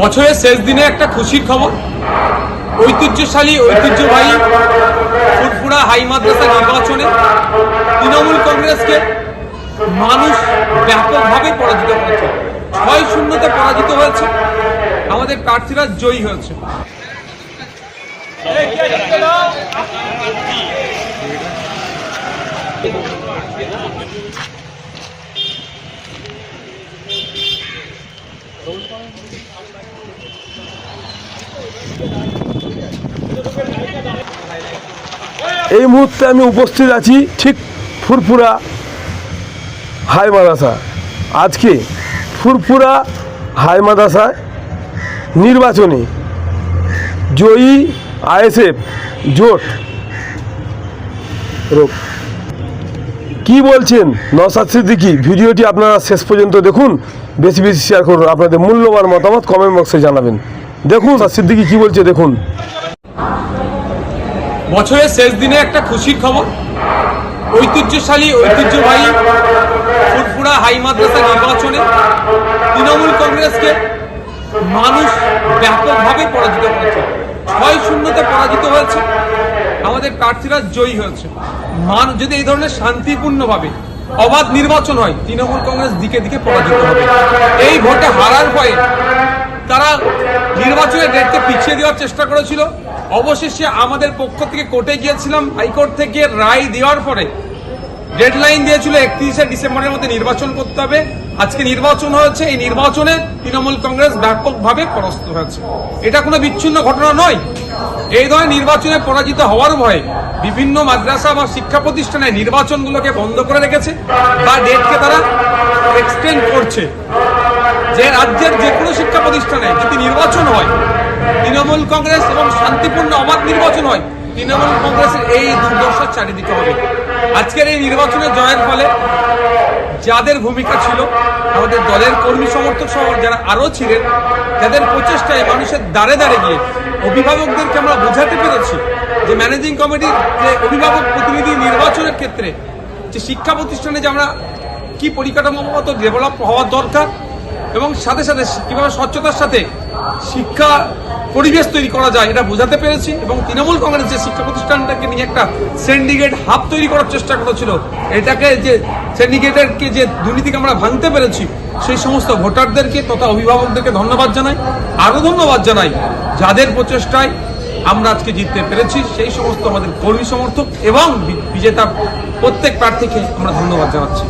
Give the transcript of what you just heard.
বছরের শেষ দিনে একটা খুশির খবর, ঐতিহ্যবাহী ফুরফুরা হাই মাদ্রাসা নির্বাচনে তৃণমূল কংগ্রেসকে মানুষ ব্যাপকভাবে পরাজিত করেছে। 6-0 পরাজিত হয়েছে, আমাদের প্রার্থীরা জয়ী হয়েছে। এই মুহূর্তে আমি উপস্থিত আছি ঠিক ফুরফুরা হাই মাদ্রাসা। আজকে ফুরফুরা হাই মাদ্রাসায় নির্বাচনে জয়ী আইএসএফ জোট। কি বলছেন নওশাদ সিদ্দিকী, ভিডিওটি আপনারা শেষ পর্যন্ত দেখুন, বেশি বেশি শেয়ার করুন, আপনাদের মূল্যবান মতামত কমেন্ট বক্সে জানাবেন। দেখুন নওশাদ সিদ্দিকী কি বলছে, দেখুন। বছরের শেষ দিনে একটা খুশির খবর, ঐতিহ্যবাহী ফুরফুরা হাই মাদ্রাসা নির্বাচনে তৃণমূল কংগ্রেসকে মানুষ ব্যাপকভাবে পরাজিত করেছে। 6-0 পরাজিত হয়েছে, আমাদের প্রার্থীরা জয়ী হয়েছে। যদি এই ধরনের শান্তিপূর্ণভাবে অবাধ নির্বাচন হয়, তৃণমূল কংগ্রেস দিকে দিকে পরাজিত হবে। এই ভোটে হারার ভয়ে তারা নির্বাচনের ডেটকে পিছিয়ে দেওয়ার চেষ্টা করেছিল। অবশেষে আমাদের পক্ষ থেকে কোর্টে গিয়েছিলাম, হাইকোর্ট থেকে রায় দেওয়ার পরে ডেডলাইন দিয়েছিল 31শে ডিসেম্বরের মধ্যে নির্বাচন করতে হবে। আজকে নির্বাচন হয়েছে, এই নির্বাচনে তৃণমূল কংগ্রেস ব্যাপকভাবে পরাস্ত হয়েছে। এটা কোনো বিচ্ছিন্ন ঘটনা নয়। এই ধরনের নির্বাচনে পরাজিত হওয়ার ভয়ে বিভিন্ন মাদ্রাসা বা শিক্ষা প্রতিষ্ঠানে নির্বাচনগুলোকে বন্ধ করে রেখেছে বা ডেটকে তারা এক্সটেন্ড করছে। যে রাজ্যের যে কোনো শিক্ষা প্রতিষ্ঠানে যদি নির্বাচন হয়, তৃণমূল কংগ্রেস এবং শান্তিপূর্ণ অবাধ নির্বাচন হয়, তৃণমূল কংগ্রেসের এই দুর্দশার চারিদিকে হবে। আজকের এই নির্বাচনে জয়ের ফলে যাদের ভূমিকা ছিল, আমাদের দলের কর্মী সমর্থক সহ যারা আরও ছিলেন, যাদের প্রচেষ্টায় মানুষের দ্বারে দ্বারে গিয়ে অভিভাবকদেরকে আমরা বোঝাতে পেরেছি যে ম্যানেজিং কমিটির যে অভিভাবক প্রতিনিধি নির্বাচনের ক্ষেত্রে যে শিক্ষা প্রতিষ্ঠানে যে আমরা কি পরিকাঠামোগত ডেভেলপ হওয়ার দরকার এবং সাথে সাথে কিভাবে স্বচ্ছতার সাথে শিক্ষা পরিবেশ তৈরি করা যায়, এটা বোঝাতে পেরেছি। এবং তৃণমূল কংগ্রেস যে শিক্ষা প্রতিষ্ঠানটাকে নিয়ে একটা সিন্ডিকেট হাব তৈরি করার চেষ্টা করেছিল, এটাকে যে সিন্ডিকেটেরকে যে দুর্নীতিকে আমরা ভাঙতে পেরেছি, সেই সমস্ত ভোটারদেরকে তথা অভিভাবকদেরকে ধন্যবাদ জানাই। আরও ধন্যবাদ জানাই যাদের প্রচেষ্টায় আমরা আজকে জিততে পেরেছি, সেই সমস্ত আমাদের কর্মী সমর্থক এবং বিজেতা প্রত্যেক প্রার্থীকে আমরা ধন্যবাদ জানাচ্ছি।